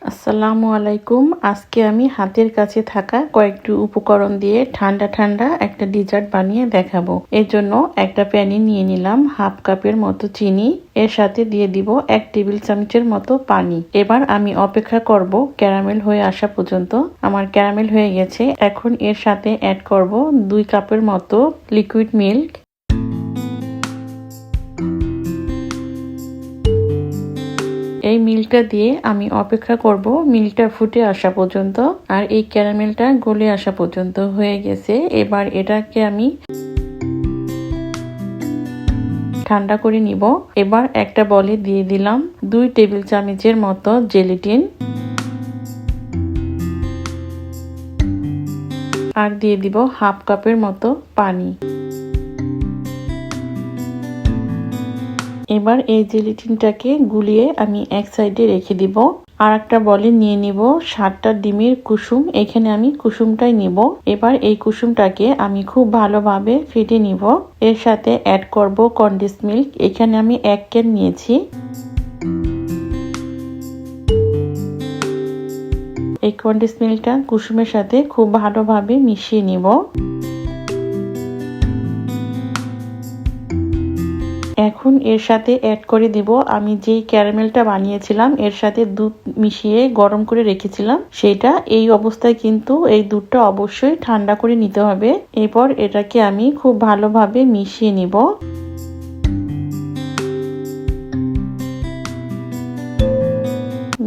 আসসালামু আলাইকুম। আজকে আমি হাতের কাছে থাকা কয়েকটি উপকরণ দিয়ে ঠান্ডা ঠান্ডা একটা ডেজার্ট বানিয়ে দেখাবো। এর জন্য একটা প্যানে নিয়ে নিলাম হাফ কাপের মতো চিনি, এর সাথে দিয়ে দিব 1 টেবিল চামচের মতো পানি। এবার আমি অপেক্ষা করব ক্যারামেল হয়ে আসা পর্যন্ত। আমার ক্যারামেল হয়ে গেছে। এখন এর সাথে অ্যাড করব 2 কাপের মতো লিকুইড মিল্ক। এই মিল্কটা দিয়ে আমি অপেক্ষা করব মিল্কটা ফুটে আসা পর্যন্ত আর এই ক্যারামেলটা গলে আসা পর্যন্ত। হয়ে গেছে। এবার এটাকে আমি ঠান্ডা করে নিব। এবার একটা বলে দিয়ে দিলাম 2 টেবিল চামচের মতো জেলিটিন আর দিয়ে দিব হাফ কাপের মতো পানি। এবার এই জেলিটিনটাকে গুলিয়ে আমি এক সাইডে রেখে দিব। আর একটা বলে নিয়ে নিব 7টা ডিমের কুসুম। এখানে আমি কুসুমটাই নিব। এবার এই কুসুমটাকে আমি খুব ভালোভাবে ফেটে নিব। এর সাথে অ্যাড করব কনডেন্স মিল্ক। এখানে আমি 1 ক্যান নিয়েছি। এই কনডেন্স মিল্কটা কুসুমের সাথে খুব ভালোভাবে মিশিয়ে নিব। এখন এর সাথে অ্যাড করে দিব আমি যেই ক্যারামেলটা বানিয়েছিলাম এর সাথে দুধ মিশিয়ে গরম করে রেখেছিলাম সেটা। এই অবস্থায় কিন্তু এই দুধটা অবশ্যই ঠান্ডা করে নিতে হবে। এরপর এটাকে আমি খুব ভালোভাবে মিশিয়ে নিব।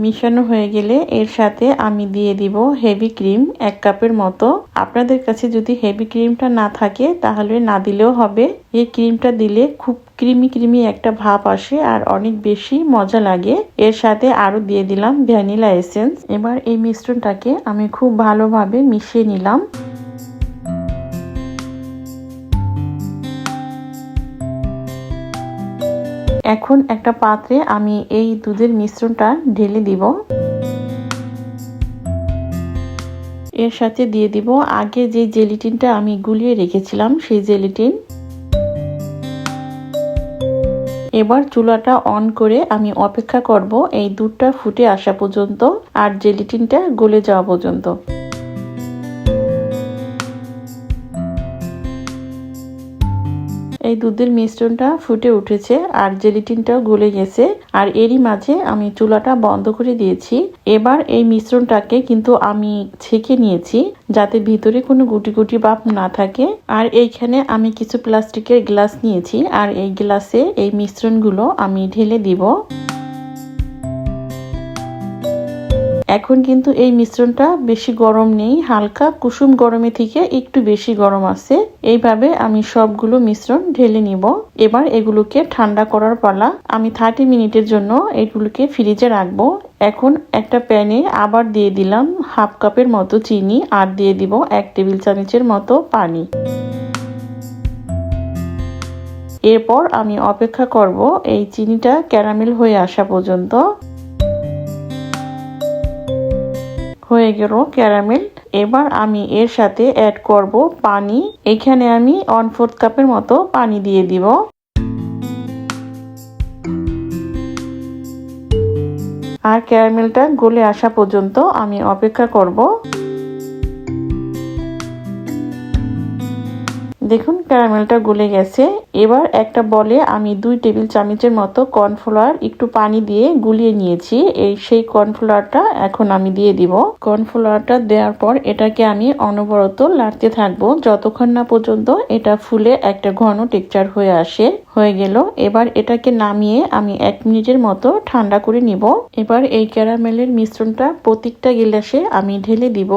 মিশানো হয়ে গেলে এর সাথে আমি দিয়ে দিব হেভি ক্রিম 1 কাপের মতো। আপনাদের কাছে যদি হেভি ক্রিমটা না থাকে তাহলে না দিলেও হবে। এই ক্রিমটা দিলে খুব ক্রিমি একটা ভাব আসে আর অনেক বেশি মজা লাগে। এর সাথে আরো দিয়ে দিলাম ভ্যানিলা এসেন্স। এবার এই মিশ্রণটাকে আমি খুব ভালোভাবে মিশিয়ে নিলাম। এখন একটা পাত্রে আমি এই দুধের মিশ্রণটা ঢেলে দিব। এর সাথে দিয়ে দিব আগে যে জেলিটিনটা আমি গুলিয়ে রেখেছিলাম সেই জেলিটিন। এবার চুলাটা অন করে আমি অপেক্ষা করব এই দুধটা ফুটে আসা পর্যন্ত আর জেলিটিনটা গলে যাওয়া পর্যন্ত। এই দুধের মিশ্রণটা ফুটে উঠেছে আর জেলিটিনটাও গলে গেছে আর এরই মাঝে আমি চুলাটা বন্ধ করে দিয়েছি। এবার এই মিশ্রণটাকে কিন্তু আমি ছেঁকে নিয়েছি যাতে ভিতরে কোনো গুটি গুটি ভাব না থাকে। আর এইখানে আমি কিছু প্লাস্টিকের গ্লাস নিয়েছি আর এই গ্লাসে এই মিশ্রণগুলো আমি ঢেলে দিব। এখন কিন্তু এই মিশ্রণটা বেশি গরম নেই, হালকা কুসুম গরমে থেকে একটু বেশি গরম আছে। এইভাবে আমি সবগুলো মিশ্রণ ঢেলে নিব। এবার এগুলোকে ঠান্ডা করার পালা। আমি 30 মিনিটের জন্য এগুলোকে ফ্রিজে রাখবো। এখন একটা প্যানে আবার দিয়ে দিলাম হাফ কাপের মতো চিনি আর দিয়ে দিব 1 টেবিল চামচের মতো পানি। এরপর আমি অপেক্ষা করব এই চিনিটা ক্যারামেল হয়ে আসা পর্যন্ত। হয়ে গেল ক্যারামেল। এবার আমি এর সাথে অ্যাড করব পানি। এখানে আমি 1/4 কাপের মতো পানি দিয়ে দিব। আর ক্যারামেলটা গলে আসা পর্যন্ত আমি অপেক্ষা করব। দেখুন ক্যারামেলটা গলে গেছে। এবার একটা বলে আমি 2 টেবিল চামচের মতো কর্নফ্লাওয়ার একটু পানি দিয়ে গুলিয়ে নিয়েছি। সেই কর্নফ্লাওয়ারটা এখন আমি দিয়ে দিব। কর্নফ্লাওয়ারটা দেওয়ার পর এটাকে আমি অনবরত নাড়তে থাকবো যতক্ষণ না পর্যন্ত এটা ফুলে একটা ঘন টেক্সচার হয়ে আসে। হয়ে গেল। এবার এটাকে নামিয়ে আমি 1 মিনিটের মতো ঠান্ডা করে নিব। এবার এই ক্যারামেলের মিশ্রণটা প্রত্যেকটা গ্লাসে আমি ঢেলে দিব।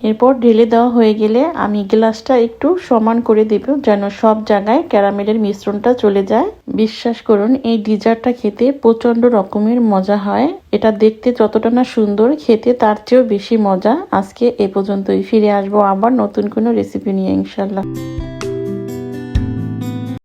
এরপর ঢেলে দেওয়া হয়ে গেলে আমি গ্লাসটা একটু সমান করে দেব যেন সব জায়গায় ক্যারামেলের মিশ্রণটা চলে যায়। বিশ্বাস করুন এই ডেজার্টটা খেতে প্রচন্ড রকমের মজা হয়। এটা দেখতে যতটা না সুন্দর, খেতে তার চেয়েও বেশি মজা। আজকে এ পর্যন্তই। ফিরে আসবো আবার নতুন কোনো রেসিপি নিয়ে ইনশাল্লাহ।